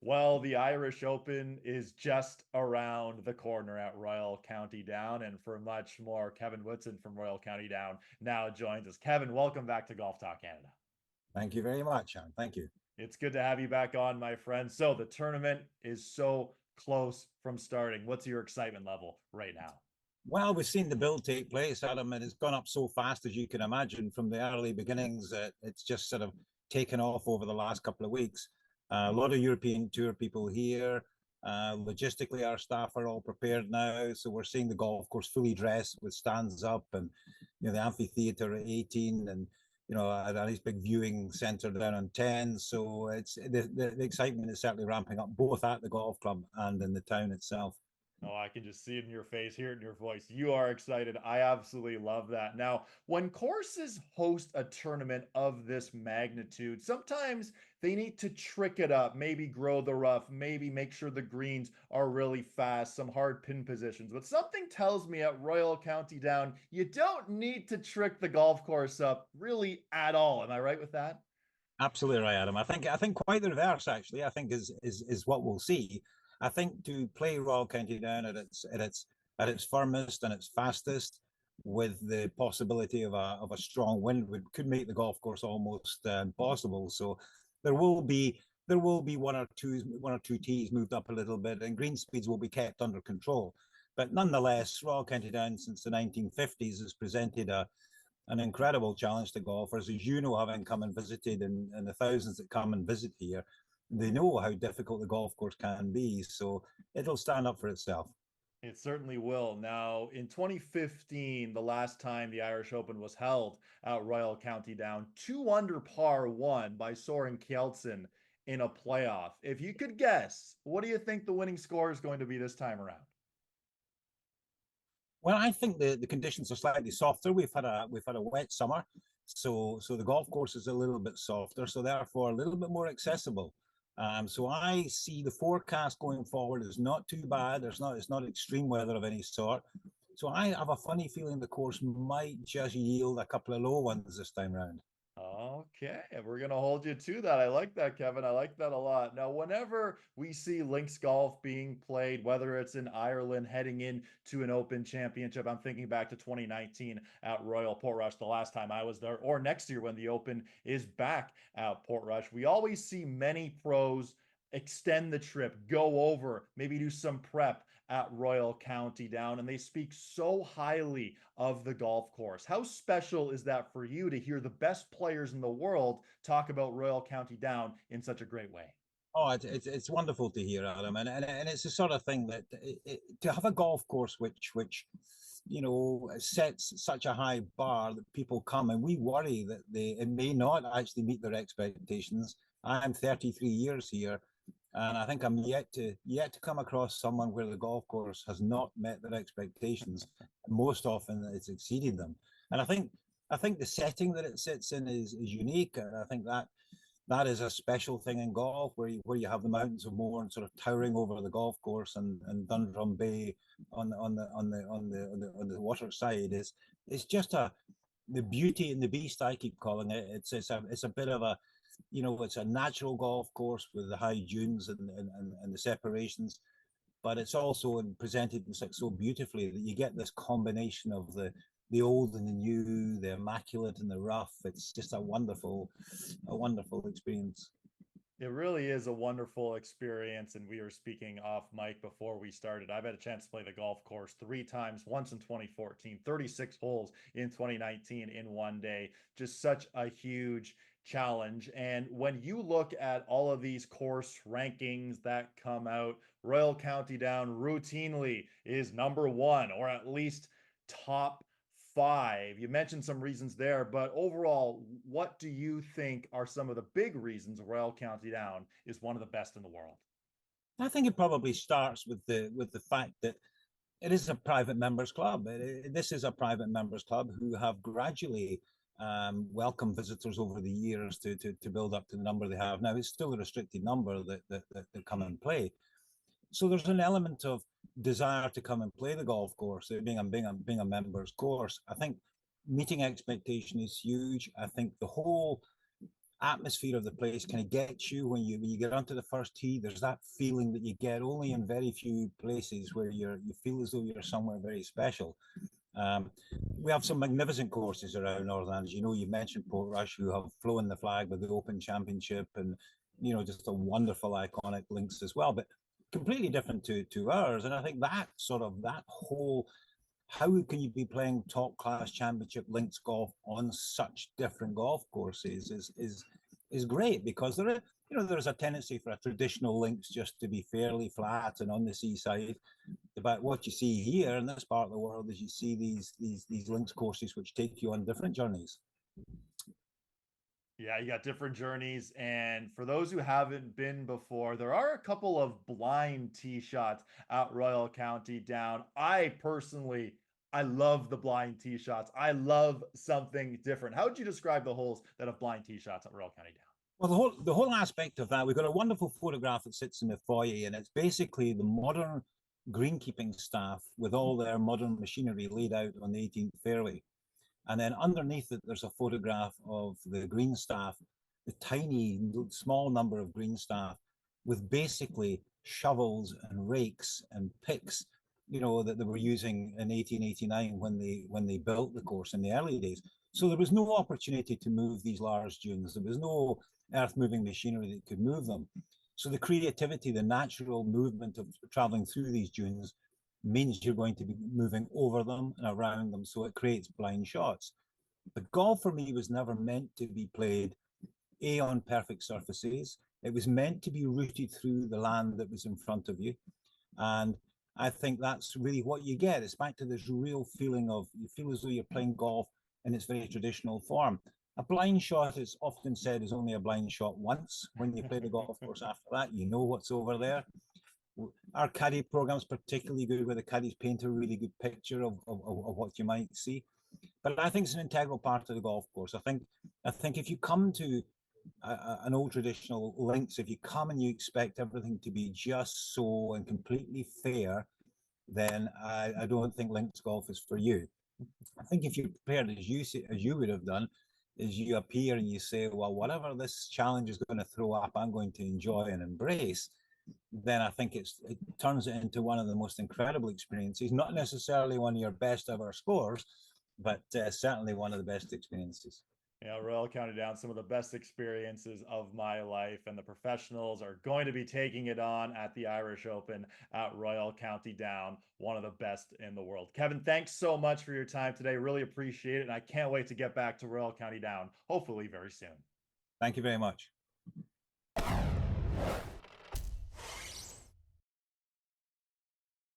Well, the Irish Open is just around the corner at Royal County Down. And for much more, Kevan Whitson from Royal County Down now joins us. Kevan, welcome back to Golf Talk Canada. Thank you very much, Sean. Thank you. It's good to have you back on, my friend. So the tournament is so close from starting. What's your excitement level right now? Well, we've seen the build take place, Adam, and it's gone up so fast as you can imagine from the early beginnings. It's just sort of taken off over the last couple of weeks. A lot of European Tour people here. Logistically, our staff are all prepared now, so we're seeing the golf course fully dressed with stands up, and the amphitheater at 18, and a nice big viewing centre down on 10. So it's the excitement is certainly ramping up both at the golf club and in the town itself. Oh, I can just see it in your face, hear it in your voice. You are excited. I absolutely love that. Now, when courses host a tournament of this magnitude, sometimes they need to trick it up, maybe grow the rough, maybe make sure the greens are really fast, some hard pin positions. But something tells me at Royal County Down, you don't need to trick the golf course up really at all. Am I right with that? Absolutely right, Adam. I think quite the reverse actually. I think is what we'll see. I think to play Royal County Down at its firmest and its fastest, with the possibility of a strong wind, could make the golf course almost impossible. So there will be one or two tees moved up a little bit, and green speeds will be kept under control. But nonetheless, Royal County Down since the 1950s has presented an incredible challenge to golfers. As you know, having come and visited, and the thousands that come and visit here, they know how difficult the golf course can be. So it'll stand up for itself. It certainly will. Now, in 2015, the last time the Irish Open was held at Royal County Down, 2 under par won by Soren Kjeldsen in a playoff. If you could guess, what do you think the winning score is going to be this time around? Well, I think the conditions are slightly softer. We've had a wet summer, so the golf course is a little bit softer, so therefore a little bit more accessible. So I see the forecast going forward is not too bad. It's not extreme weather of any sort. So I have a funny feeling the course might just yield a couple of low ones this time round. Okay, we're going to hold you to that. I like that, Kevan. I like that a lot. Now, whenever we see links golf being played, whether it's in Ireland heading into an Open Championship, I'm thinking back to 2019 at Royal Portrush, the last time I was there, or next year when the Open is back at Portrush, we always see many pros extend the trip, go over, maybe do some prep at Royal County Down, and they speak so highly of the golf course. How special is that for you to hear the best players in the world talk about Royal County Down in such a great way? Oh, it's wonderful to hear, Adam, and it's the sort of thing that to have a golf course which sets such a high bar that people come, and we worry that it may not actually meet their expectations. I'm 33 years here, and I think I'm yet to come across someone where the golf course has not met their expectations. Most often, it's exceeded them, and I think the setting that it sits in is unique, and I think that is a special thing in golf, where you have the mountains of Mourne sort of towering over the golf course, and Dundrum Bay on the water side is it's just the beauty and the beast, I keep calling it. It's a bit of a, it's a natural golf course with the high dunes and the separations, but it's also presented so beautifully that you get this combination of the old and the new, the immaculate and the rough. It's just a wonderful experience. It really is a wonderful experience. And we were speaking off mic before we started. I've had a chance to play the golf course 3 times, once in 2014, 36 holes in 2019 in one day. Just such a huge challenge. And when you look at all of these course rankings that come out, Royal County Down routinely is number one, or at least top five. You mentioned some reasons there, but overall, what do you think are some of the big reasons Royal County Down is one of the best in the world? I think it probably starts with the fact that it is a private members club. This is a private members club who have gradually welcomed visitors over the years to build up to the number they have now. It's still a restricted number that come and play. So there's an element of desire to come and play the golf course, being a members course. I think meeting expectation is huge. I think the whole atmosphere of the place kind of gets you when you get onto the first tee. There's that feeling that you get only in very few places where you feel as though you're somewhere very special. Um, we have some magnificent courses around Northern Ireland. You know, you mentioned Portrush, who have flown the flag with the Open Championship, and just a wonderful, iconic links as well. But completely different to ours. And I think that whole, how can you be playing top class championship links golf on such different golf courses is great, because there's a tendency for a traditional links just to be fairly flat and on the seaside. But what you see here in this part of the world is you see these links courses which take you on different journeys. Yeah, you got different journeys. And for those who haven't been before, there are a couple of blind tee shots at Royal County Down. I love the blind tee shots. I love something different. How would you describe the holes that have blind tee shots at Royal County Down? Well, the whole aspect of that, we've got a wonderful photograph that sits in the foyer, and it's basically the modern greenkeeping staff with all their modern machinery laid out on the 18th fairway. And then underneath it, there's a photograph of the green staff, the tiny, small number of green staff with basically shovels and rakes and picks, that they were using in 1889 when they built the course in the early days. So there was no opportunity to move these large dunes. There was no earth-moving machinery that could move them. So the creativity, the natural movement of traveling through these dunes means you're going to be moving over them and around them, so it creates blind shots. But golf for me was never meant to be played on perfect surfaces. It was meant to be rooted through the land that was in front of you. And I think that's really what you get. It's back to this real feeling of, you feel as though you're playing golf in its very traditional form. A blind shot is often said is only a blind shot once. When you play the golf course after that, you know what's over there. Our caddy program is particularly good, where the caddies paint a really good picture of what you might see. But I think it's an integral part of the golf course. I think if you come to an old traditional links, if you come and you expect everything to be just so and completely fair, then I don't think links golf is for you. I think if you're prepared as you would have done, is you appear and you say, well, whatever this challenge is going to throw up, I'm going to enjoy and embrace. Then I think it turns it into one of the most incredible experiences. Not necessarily one of your best ever scores, but certainly one of the best experiences. Yeah, Royal County Down, some of the best experiences of my life, and the professionals are going to be taking it on at the Irish Open at Royal County Down, one of the best in the world. Kevan, thanks so much for your time today. Really appreciate it, and I can't wait to get back to Royal County Down, hopefully very soon. Thank you very much.